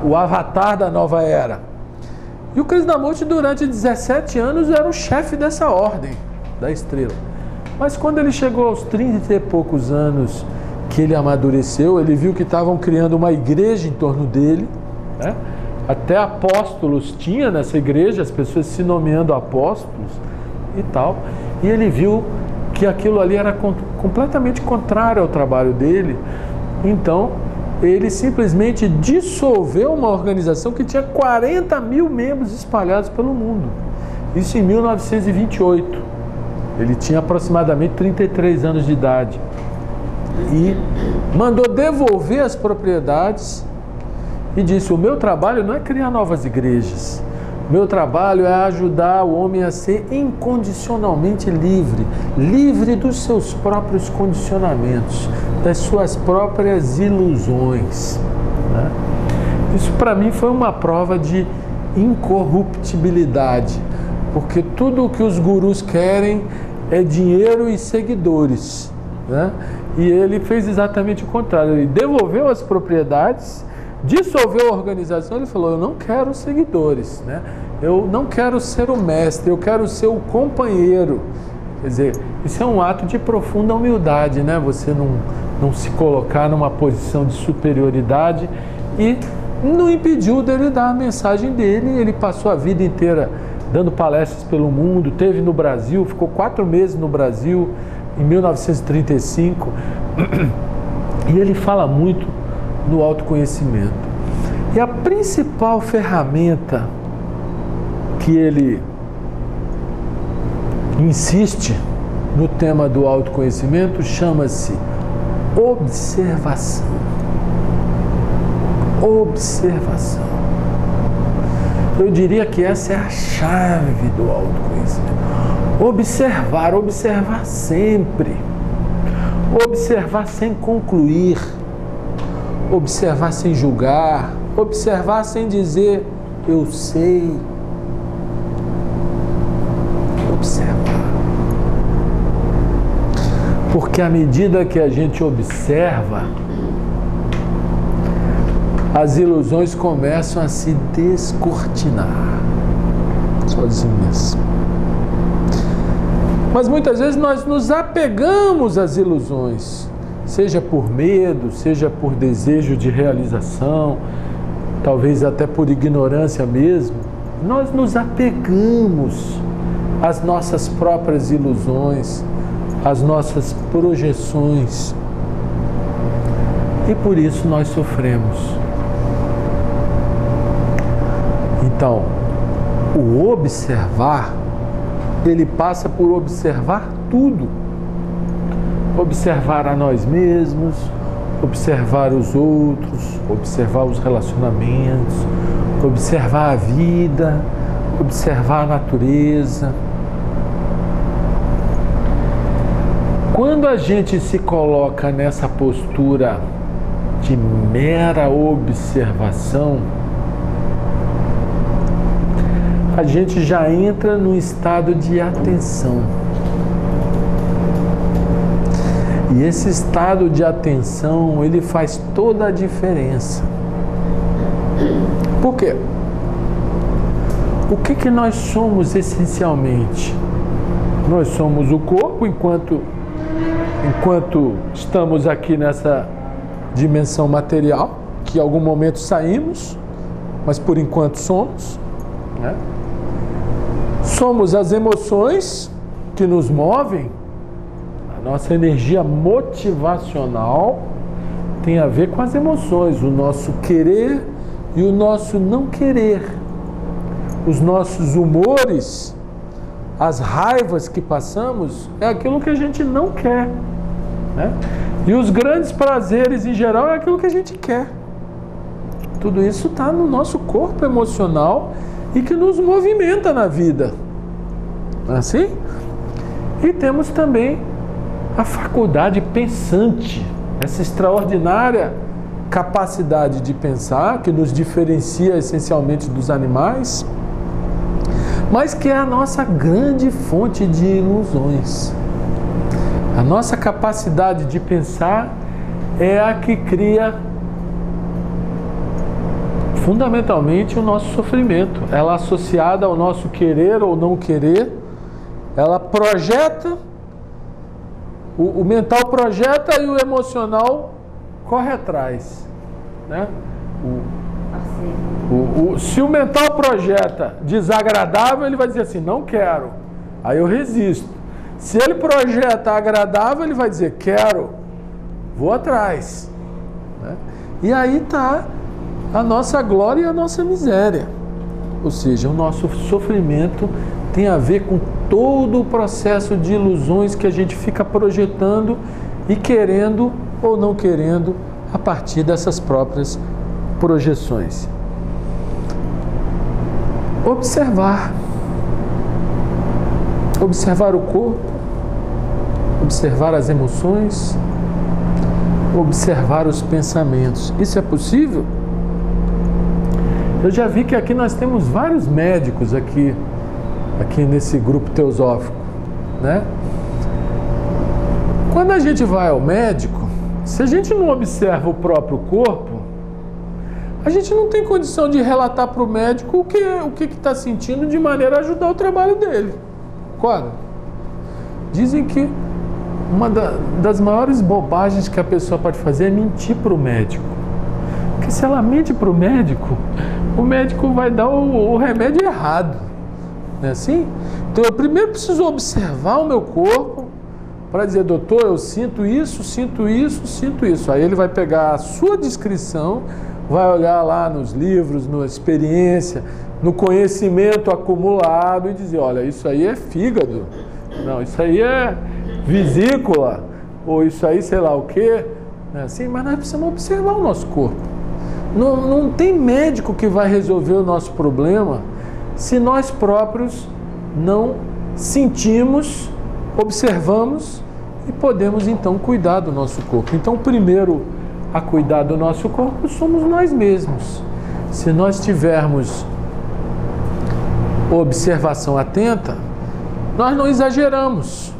o avatar da nova era. E o Krishnamurti, durante 17 anos, era o chefe dessa ordem da estrela. Mas quando ele chegou aos 30 e poucos anos, que ele amadureceu, ele viu que estavam criando uma igreja em torno dele, né? Até apóstolos tinha nessa igreja, as pessoas se nomeando apóstolos e tal. E ele viu que aquilo ali era completamente contrário ao trabalho dele. Então, ele simplesmente dissolveu uma organização que tinha 40 mil membros espalhados pelo mundo. Isso em 1928. Ele tinha aproximadamente 33 anos de idade. E mandou devolver as propriedades e disse: o meu trabalho não é criar novas igrejas. O meu trabalho é ajudar o homem a ser incondicionalmente livre, livre dos seus próprios condicionamentos, das suas próprias ilusões, né? Isso para mim foi uma prova de incorruptibilidade, porque tudo o que os gurus querem é dinheiro e seguidores, né? E ele fez exatamente o contrário. Ele devolveu as propriedades, dissolveu a organização. Ele falou: eu não quero seguidores, né? Eu não quero ser o mestre, eu quero ser o companheiro. Quer dizer, isso é um ato de profunda humildade, né? Você não se colocar numa posição de superioridade, e não impediu dele dar a mensagem dele. Ele passou a vida inteira dando palestras pelo mundo, teve no Brasil, ficou 4 meses no Brasil, em 1935, e ele fala muito no autoconhecimento. E a principal ferramenta que ele insiste no tema do autoconhecimento chama-se observação. Observação. Eu diria que essa é a chave do autoconhecimento. Observar, observar sempre. Observar sem concluir. Observar sem julgar. Observar sem dizer eu sei. Observar. Porque à medida que a gente observa, as ilusões começam a se descortinar sozinhas. Mas muitas vezes nós nos apegamos às ilusões, seja por medo, seja por desejo de realização, talvez até por ignorância mesmo. Nós nos apegamos às nossas próprias ilusões, às nossas projeções, e por isso nós sofremos. Então, o observar, ele passa por observar tudo. Observar a nós mesmos, observar os outros, observar os relacionamentos, observar a vida, observar a natureza. Quando a gente se coloca nessa postura de mera observação, a gente já entra num estado de atenção. E esse estado de atenção, ele faz toda a diferença. Por quê? O que nós somos essencialmente? Nós somos o corpo enquanto estamos aqui nessa dimensão material, que em algum momento saímos, mas por enquanto somos, né? Somos as emoções que nos movem. A nossa energia motivacional tem a ver com as emoções, o nosso querer e o nosso não querer. Os nossos humores, as raivas que passamos, é aquilo que a gente não quer, né? E os grandes prazeres em geral é aquilo que a gente quer. Tudo isso está no nosso corpo emocional e que nos movimenta na vida. Não é assim? E temos também a faculdade pensante, essa extraordinária capacidade de pensar, que nos diferencia essencialmente dos animais, mas que é a nossa grande fonte de ilusões. A nossa capacidade de pensar é a que cria fundamentalmente o nosso sofrimento. Ela é associada ao nosso querer ou não querer, ela projeta, o mental projeta e o emocional corre atrás, né? Se o mental projeta desagradável, ele vai dizer assim, não quero, aí eu resisto. Se ele projeta agradável, ele vai dizer, quero, vou atrás, né? E aí está a nossa glória e a nossa miséria. Ou seja, o nosso sofrimento tem a ver com todo o processo de ilusões que a gente fica projetando e querendo ou não querendo a partir dessas próprias projeções. Observar o corpo, observar as emoções, observar os pensamentos. Isso é possível? Eu já vi que aqui nós temos vários médicos aqui nesse grupo teosófico, né? Quando a gente vai ao médico, se a gente não observa o próprio corpo, a gente não tem condição de relatar para o médico o que está sentindo de maneira a ajudar o trabalho dele. Claro. Dizem que uma das maiores bobagens que a pessoa pode fazer é mentir para o médico. Porque se ela mente para o médico vai dar o remédio errado. Não é assim? Então eu primeiro preciso observar o meu corpo para dizer, doutor, eu sinto isso, sinto isso, sinto isso. Aí ele vai pegar a sua descrição, vai olhar lá nos livros, na experiência, no conhecimento acumulado e dizer, olha, isso aí é fígado, não, isso aí é vesícula, ou isso aí sei lá o quê. Não é assim? Mas nós precisamos observar o nosso corpo. Não tem médico que vai resolver o nosso problema se nós próprios não sentimos, observamos e podemos então cuidar do nosso corpo. Então, primeiro a cuidar do nosso corpo somos nós mesmos. Se nós tivermos observação atenta, nós não exageramos.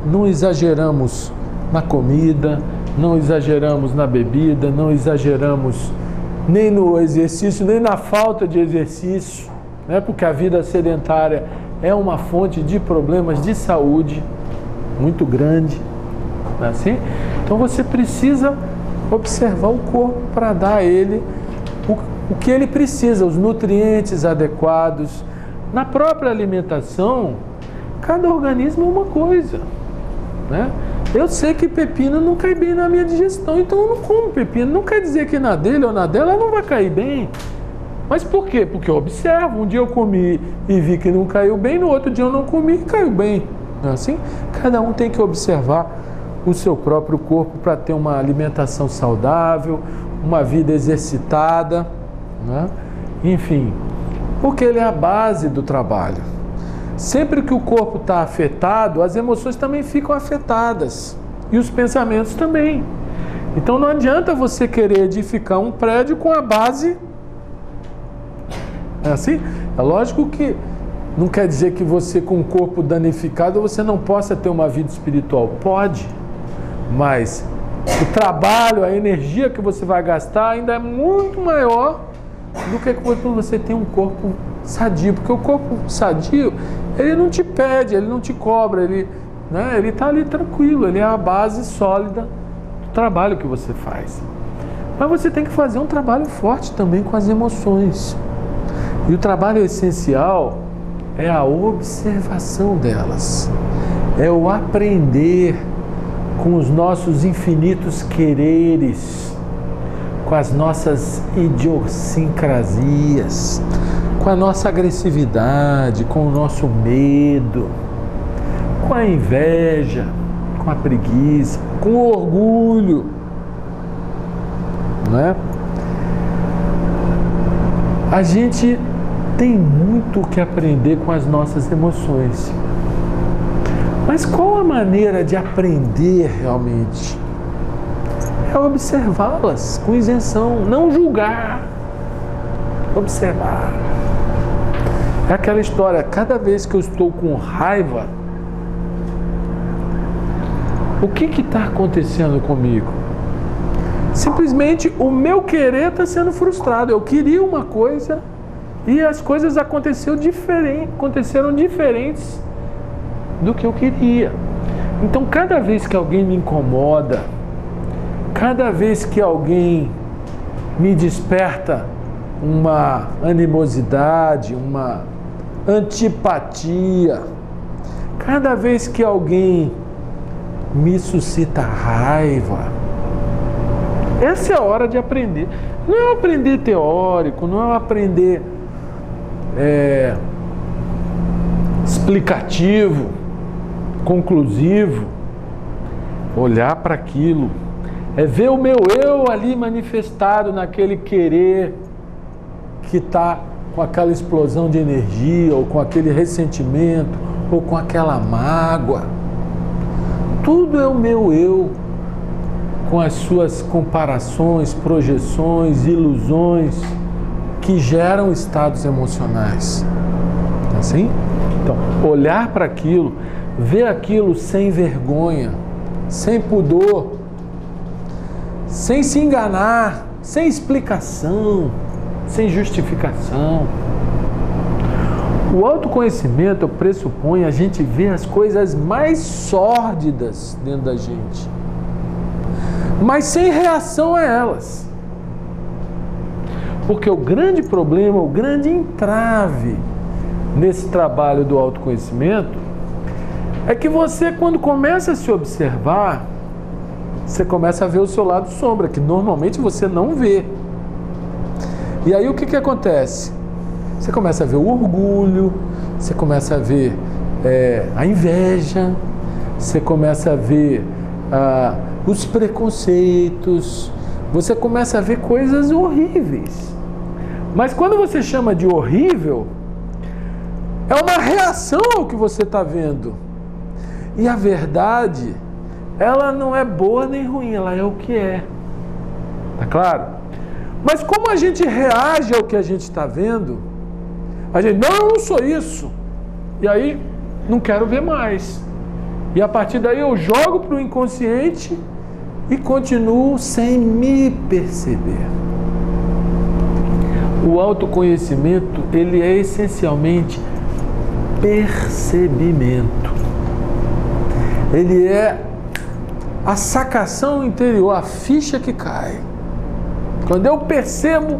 Não exageramos na comida, não exageramos na bebida, não exageramos nem no exercício, nem na falta de exercício, né? Porque a vida sedentária é uma fonte de problemas de saúde muito grande, não é assim? Então você precisa observar o corpo para dar a ele o que ele precisa, os nutrientes adequados. Na própria alimentação, cada organismo é uma coisa, né? Eu sei que pepino não cai bem na minha digestão, então eu não como pepino. Não quer dizer que na dele ou na dela não vai cair bem. Mas por quê? Porque eu observo. Um dia eu comi e vi que não caiu bem, no outro dia eu não comi e caiu bem. Não é assim? Cada um tem que observar o seu próprio corpo para ter uma alimentação saudável, uma vida exercitada, né? Enfim, porque ele é a base do trabalho. Sempre que o corpo está afetado, as emoções também ficam afetadas e os pensamentos também. Então não adianta você querer edificar um prédio com a base. É assim? É lógico que não quer dizer que você com o corpo danificado você não possa ter uma vida espiritual. Pode, mas o trabalho, a energia que você vai gastar ainda é muito maior do que quando você tem um corpo sadio. Porque o corpo sadio, ele não te pede, ele não te cobra, ele está ali tranquilo, ele é a base sólida do trabalho que você faz. Mas você tem que fazer um trabalho forte também com as emoções. E o trabalho essencial é a observação delas, é o aprender com os nossos infinitos quereres, com as nossas idiosincrasias, com a nossa agressividade, com o nosso medo, com a inveja, com a preguiça, com o orgulho, não é? A gente tem muito o que aprender com as nossas emoções. Mas qual a maneira de aprender realmente? É observá-las com isenção, não julgar, observar. É aquela história, cada vez que eu estou com raiva, o que está acontecendo comigo? Simplesmente o meu querer está sendo frustrado. Eu queria uma coisa e as coisas aconteceram diferentes do que eu queria. Então, cada vez que alguém me incomoda, cada vez que alguém me desperta uma animosidade, uma antipatia, cada vez que alguém me suscita raiva, essa é a hora de aprender. Não é um aprender teórico, não é um aprender explicativo, conclusivo. Olhar para aquilo, é ver o meu eu ali manifestado naquele querer que está com aquela explosão de energia, ou com aquele ressentimento, ou com aquela mágoa. Tudo é o meu eu, com as suas comparações, projeções, ilusões, que geram estados emocionais. Assim? Então, olhar para aquilo, ver aquilo sem vergonha, sem pudor, sem se enganar, sem explicação, sem justificação. O autoconhecimento pressupõe a gente ver as coisas mais sórdidas dentro da gente, mas sem reação a elas. Porque o grande problema, o grande entrave nesse trabalho do autoconhecimento é que você, quando começa a se observar, você começa a ver o seu lado sombra, que normalmente você não vê. E aí o que acontece? Você começa a ver o orgulho, você começa a ver a inveja, você começa a ver os preconceitos, você começa a ver coisas horríveis. Mas quando você chama de horrível, é uma reação ao que você está vendo. E a verdade, ela não é boa nem ruim, ela é o que é. Tá claro? Mas como a gente reage ao que a gente está vendo, a gente, não, eu não sou isso. E aí, não quero ver mais. E a partir daí eu jogo para o inconsciente e continuo sem me perceber. O autoconhecimento, ele é essencialmente percebimento. Ele é a sacação interior, a ficha que cai. Quando eu percebo,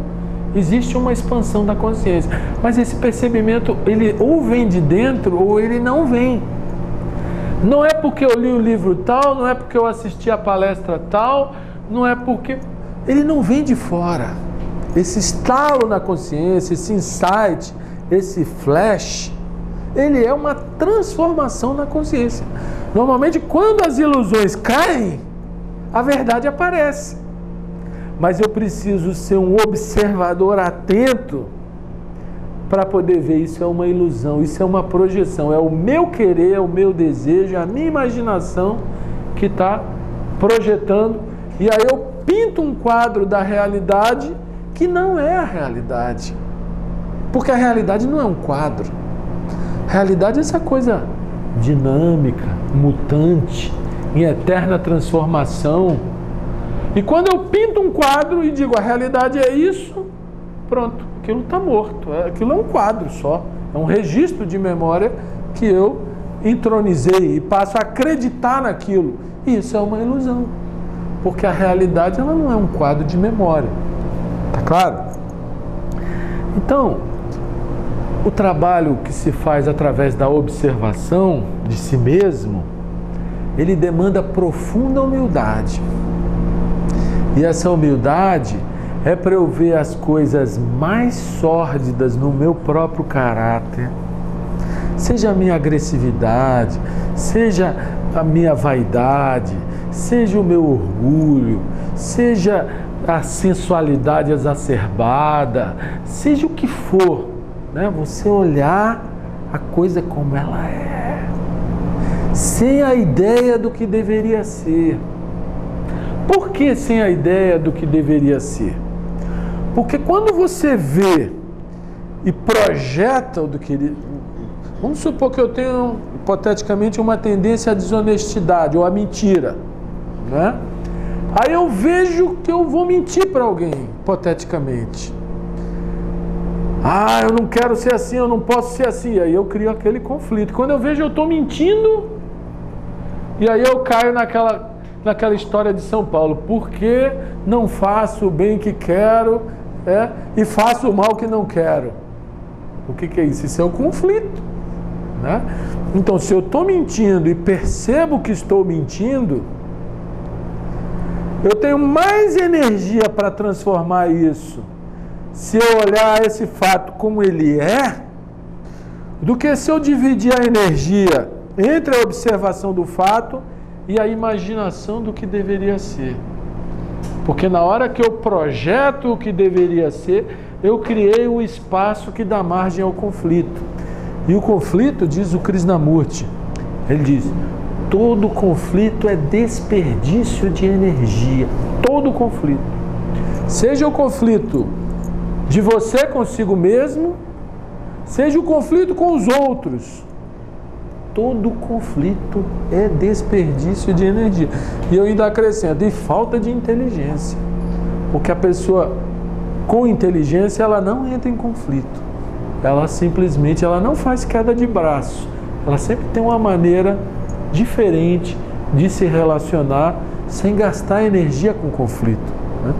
existe uma expansão da consciência. Mas esse percebimento, ele ou vem de dentro ou ele não vem. Não é porque eu li o livro tal, não é porque eu assisti a palestra tal, não é porque... Ele não vem de fora. Esse estalo na consciência, esse insight, esse flash, ele é uma transformação na consciência. Normalmente, quando as ilusões caem, a verdade aparece. Mas eu preciso ser um observador atento para poder ver isso é uma ilusão, isso é uma projeção, é o meu querer, é o meu desejo, é a minha imaginação que está projetando. E aí eu pinto um quadro da realidade que não é a realidade. Porque a realidade não é um quadro. A realidade é essa coisa dinâmica, mutante, em eterna transformação. E quando eu pinto um quadro e digo a realidade é isso, pronto, aquilo está morto. Aquilo é um quadro só, é um registro de memória que eu entronizei e passo a acreditar naquilo. E isso é uma ilusão, porque a realidade ela não é um quadro de memória. Tá claro? Então, o trabalho que se faz através da observação de si mesmo, ele demanda profunda humildade. E essa humildade é para eu ver as coisas mais sórdidas no meu próprio caráter, seja a minha agressividade, seja a minha vaidade, seja o meu orgulho, seja a sensualidade exacerbada, seja o que for, né? Você olhar a coisa como ela é, sem a ideia do que deveria ser. Por que sem a ideia do que deveria ser? Porque quando você vê e projeta o do que... Vamos supor que eu tenho, hipoteticamente, uma tendência à desonestidade ou à mentira, né? Aí eu vejo que eu vou mentir para alguém, hipoteticamente. Eu não quero ser assim, eu não posso ser assim. Aí eu crio aquele conflito. Quando eu vejo, eu estou mentindo. E aí eu caio naquela história de São Paulo. Por que não faço o bem que quero e faço o mal que não quero? O que é isso? Isso é o conflito, né? Então, se eu estou mentindo e percebo que estou mentindo, eu tenho mais energia para transformar isso, se eu olhar esse fato como ele é, do que se eu dividir a energia entre a observação do fato e a imaginação do que deveria ser. Porque na hora que eu projeto o que deveria ser, eu criei um espaço que dá margem ao conflito. E o conflito, diz o Krishnamurti, ele diz: todo conflito é desperdício de energia. Todo conflito. Seja o conflito de você consigo mesmo, seja o conflito com os outros. Todo conflito é desperdício de energia. E eu ainda acrescento, e falta de inteligência. Porque a pessoa com inteligência, ela não entra em conflito. Ela simplesmente não faz queda de braço. Ela sempre tem uma maneira diferente de se relacionar sem gastar energia com conflito, né?